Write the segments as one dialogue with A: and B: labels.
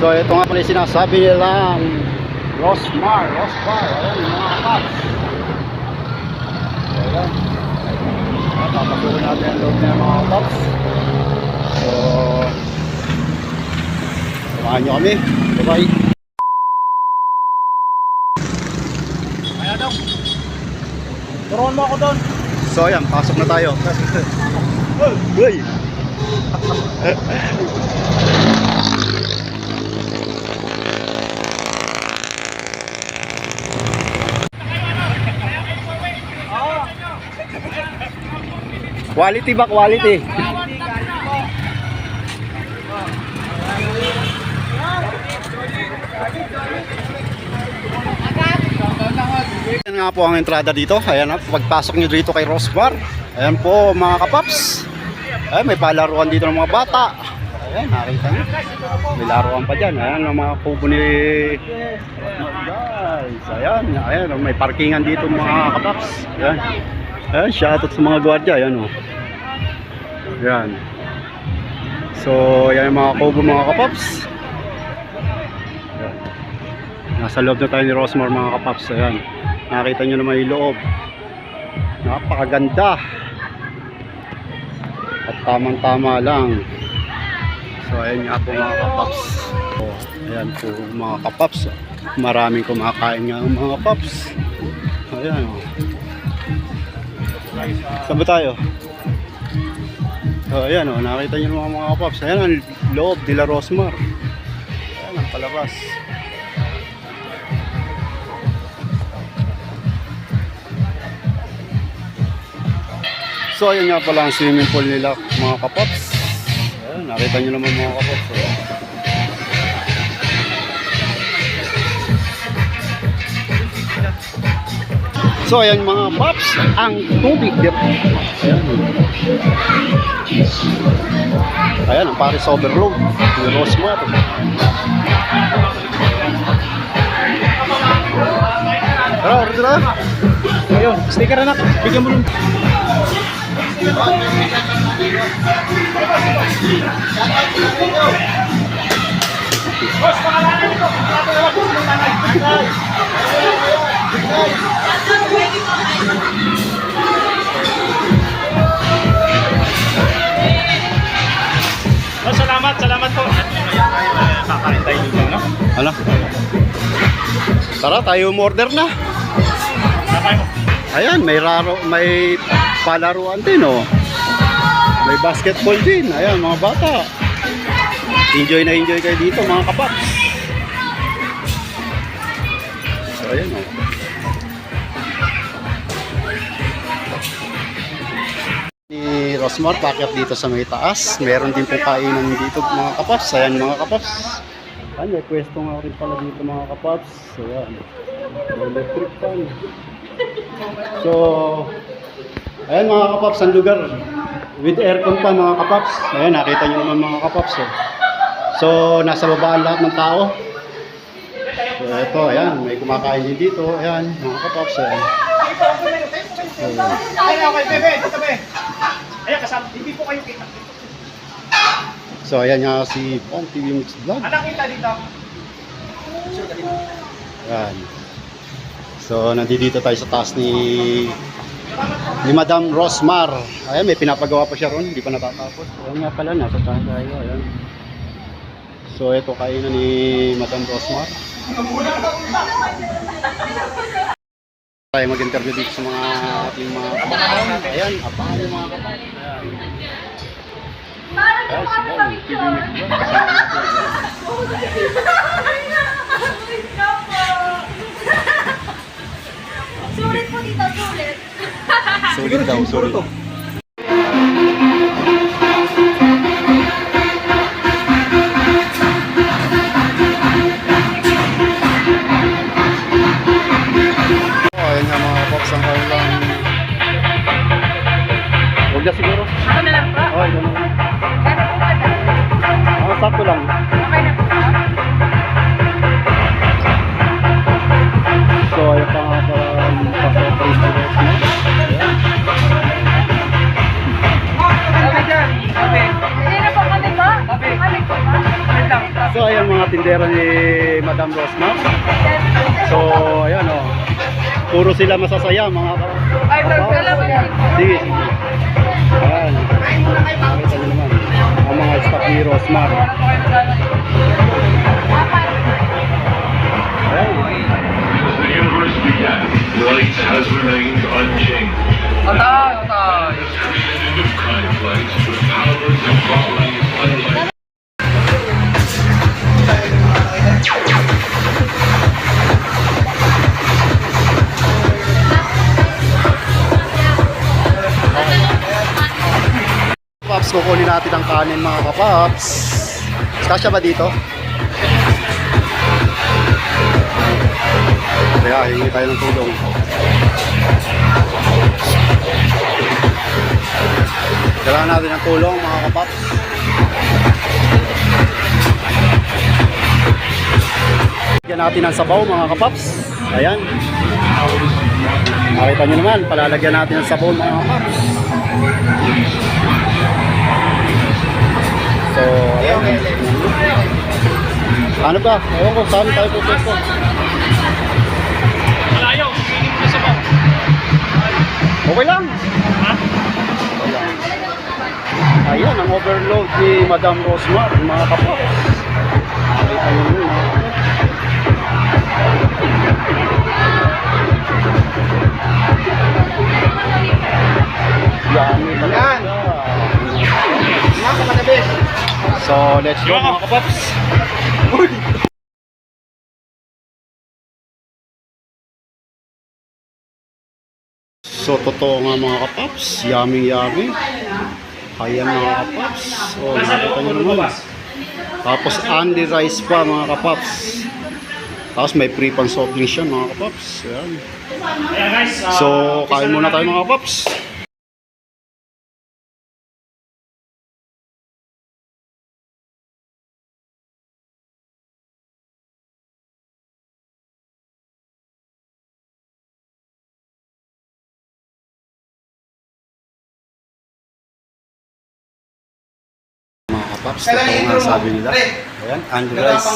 A: So ito nga pala yung sinasabi nilang Rosmar. Ayan yung mga kapaps. Ayan. Papasukin natin ang loob ng mga kapaps. So samahan nyo kami. Bye-bye.
B: Ayan daw. Turuan mo ako doon.
A: So ayan, pasok na tayo. Uy! Quality ba? Quality? Ayan nga po ang entrada dito. Ayan na, pagpasok nyo dito kay Rosmar. Ayan po mga kapaps. Ayan, may palaruan dito ng mga bata. Ayan, nakita nyo. May laruan pa dyan. Ayan ang mga kubo ni Rosmar guys. Ayan, may parkingan dito mga kapaps. Ayan. Ayan, shoutout sa mga gwardiya. Ayan o. Ayan. So, ayan yung mga kubo mga kapaps. Ayan. Nasa loob na tayo ni Rosmar mga kapaps. Ayan. Nakita nyo naman yung loob. Napakaganda. At tamang-tama lang. So ayan nga po mga kapaps. So, ayan po mga kapaps. Maraming kumakain nga mga kapaps. Ayan o. Saan ba tayo? So ayan o. Nakita nyo naman mga kapaps. Ayan ang loob nila Rosmar. Ayan ang palabas. So ayun nga pala ang swimming pool nila mga kapops. Ayan, nakita nyo naman mga kapops. So ayan mga kapops, ang tubig dito. Ayan ang Paris Overload ni Rosmar. Tara, order na. Ayun, sticker anak, bigyan mo nun. Boss, pakalanan ito. Salamat po. Kakain tayo dito, no? Ano? Tara, tayo umorder na. Ayan, may palaruan din, oh. May basketball din. Ayan, mga bata. Enjoy na enjoy kayo dito, mga kapaps. So, ayan, oh. Ni Rosmar, pakyat dito sa may taas. Meron din po kainan dito, mga kapaps. Ayan, mga kapaps. Ayan, may pwesto nga rin pala dito, mga kapaps. So, ayan. May electric fan. So, ayan mga kapaps, ang lugar with aircon pa mga kapaps. Ayan, nakita nyo naman mga kapaps. So, nasa babaan lahat ng tao. So, ito, ayan, may kumakain din dito. Ayan, mga kapaps. Ayan. So, ayan nga si Pon TV Mix Vlog.
B: Anong kita dito?
A: Ayan. So, nandito tayo sa taas ni Madam Rosmar. Ayan, may pinapagawa pa siya ron. Hindi pa natatapos. Ayan nga pala, nasa taas tayo. Ayan. So, ito kainan ni Madam Rosmar. Tayo mag-interview dito sa mga ating mga kapatid. Ayan, abangan yung mga kapatid. Ayan. Ayan, si Bon, TV Mix Vlog. Kasama natin.
C: Sulit po dito, sulit.
A: Sulit daw, sulit. Ayan nga mga kapops, ang lang. Huwag na siguro.
C: Ako na lang po.
A: Okay, gano'n.
C: Gano'n po ba?
A: Sakto lang.
C: Okay na po.
A: So, ayun pa nga pala yung pasopress ni Rosmar. Ayan. So ayan mga tindera ni Madam Rosmar. So ayan o. Puro sila masasaya mga
C: Ay, magkalaman din.
A: sige. Ayan. Nakita nyo naman. Ang mga staff ni Rosmar. Ayan.
D: The universe began, light has remained unchanged.
B: Atay!
D: Of crime flights with powers and qualities unlike.
A: Paps, kukunin natin ang kanin mga kapaps. Kasya ba dito? Kaya, hingi tayo ng tulong. Kailangan natin ng tulong mga kapaps. Lagyan natin ng sabaw mga kapaps. Ayan. Nakita nyo naman, palalagyan natin ng sabaw mga kapaps. So, ayan. Ano ba? Ewan ko, saan tayo pupunta?
B: Malayo, pinig ko sa bawah.
A: Okay lang.
B: Ha?
A: Okay lang. Ayan, ang overload ni Madam Rosmar, mga kapaps. Nakita nyo yun, ha? Yummy talaga. So, let's go mga kapaps. So, totoo nga mga kapaps. Yummy. Ayan mga kapaps. Oh, nakita nyo naman. Tapos, only rice pa mga kapaps. Tapos, may free pang soft drinks yan mga kapaps. Ayan.
B: Ayan guys.
A: So, kain muna tayo mga kapaps. Mga kapaps, totoo nga sabi nila. Ayan, only rice.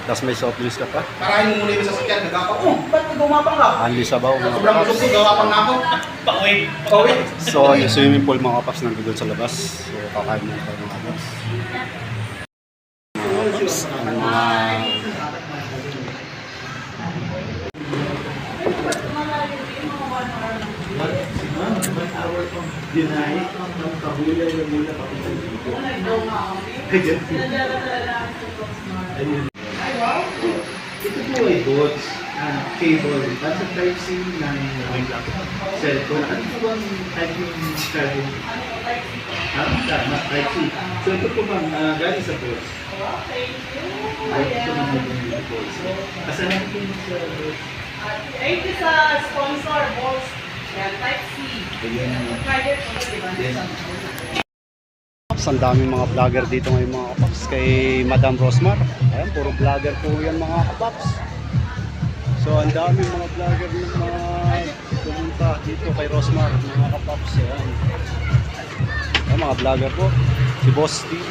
A: Tapos may soft drinks ka pa.
E: Parahin mo muna yung sasakyan. Nagkaka, ba't gumapang ka?
A: Only sabaw mga
E: Sobrang
A: kapaps.
E: busog, gawapang na ako.
B: Pauwi.
E: Pauwi.
A: So, yung swimming pool mga kapaps nandun sa labas. So, kakain muna tayo mga kapaps. Mga kapaps, ang mga...
F: Ito po ay bots, cable, at sa Type-C ng cellphone. Ano po bang type yung cable? Tama, Type-C. So ito po bang galing sa bots? Ay, ito naman yung bots. Kasalanan po yung sa bots.
G: Thank you sa sponsor, Boss. Yan, Type C.
F: Ayan.
G: Private po, diba?
F: Yes.
A: Ang daming mga vlogger dito ngayon mga kapaps kay Madam Rosmar. Ayan, puro vlogger po yan mga kapaps. So ang daming mga vlogger na mga pumunta dito kay Rosmar mga kapaps. Ayan. Ayan, mga vlogger po. Si Boss TV.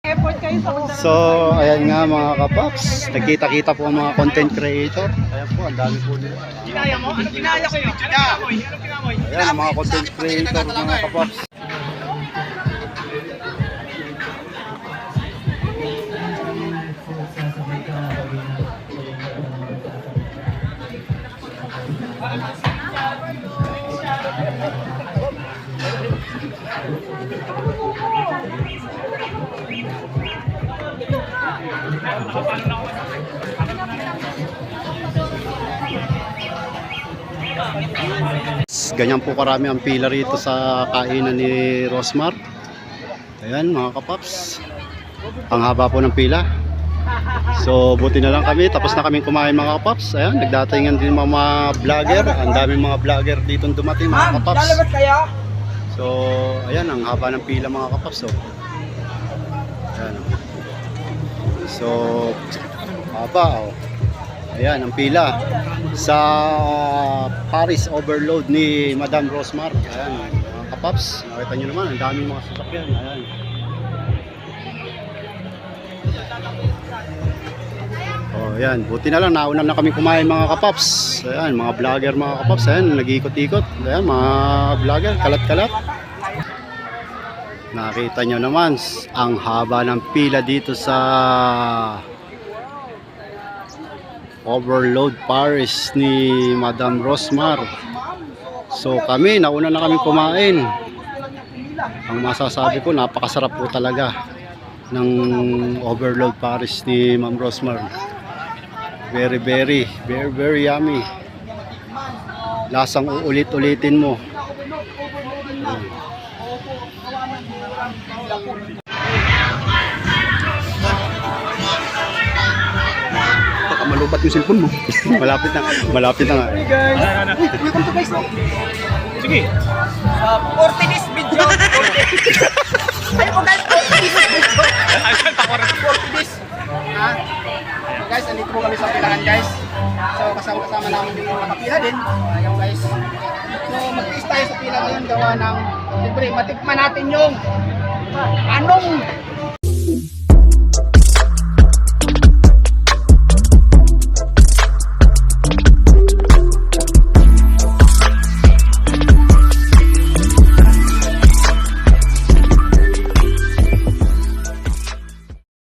G: Effort kayo sa kung
A: So ayan nga mga kapaps. Nagkita-kita po ang mga content creator. Ayan po, ang dami po nila.
B: Kinaya mo? Ano kinaya ko yun? Ano kinamoy? Ano kinamoy?
A: Ayan, ang mga content creator mga kapaps. Ganyan po karami ang pila rito sa kainan ni Rosmar. Ayan mga kapaps. Ang haba po ng pila. So buti na lang kami, tapos na kaming kumain mga kapaps. Ayan, nagdatingan din mga vlogger. Ang daming mga vlogger dito dumating mga kapaps.
E: Lalabas kaya?
A: So ayan, ang haba ng pila mga kapaps. Ayan. So haba oh. Ayan ang pila sa Paris overload ni Madam Rosmar. Ayan mga kapaps, nakita nyo naman ang daming mga sasakyan. Ayan. Oh, yan. Buti na lang, nauna na kami kumain mga kapaps. Ayan, mga vlogger mga kapaps. Ayan, nag-ikot-ikot. Ayan, mga vlogger, kalat-kalat. Nakita nyo naman, ang haba ng pila dito sa Overload Paris ni Madam Rosmar. So kami, nauna na kami kumain. Ang masasabi ko, napakasarap po talaga ng Overload Paris ni Ma'am Rosmar. Very, very, very, very yummy. Lasang uulit-ulitin mo.
E: Baka malubat yung cellphone mo.
A: Malapit na nga.
E: Welcome to guys.
B: Sige.
G: 40 this video. 40. Ayun po guys, 40 this video. 40 this. Ha? So guys, andito po kami sa pilahan guys. So kasama namin yung mga kapila din. Ayun guys. So mag-taste tayo sa pila ngayon gawa ng siyempre matikman natin yung anong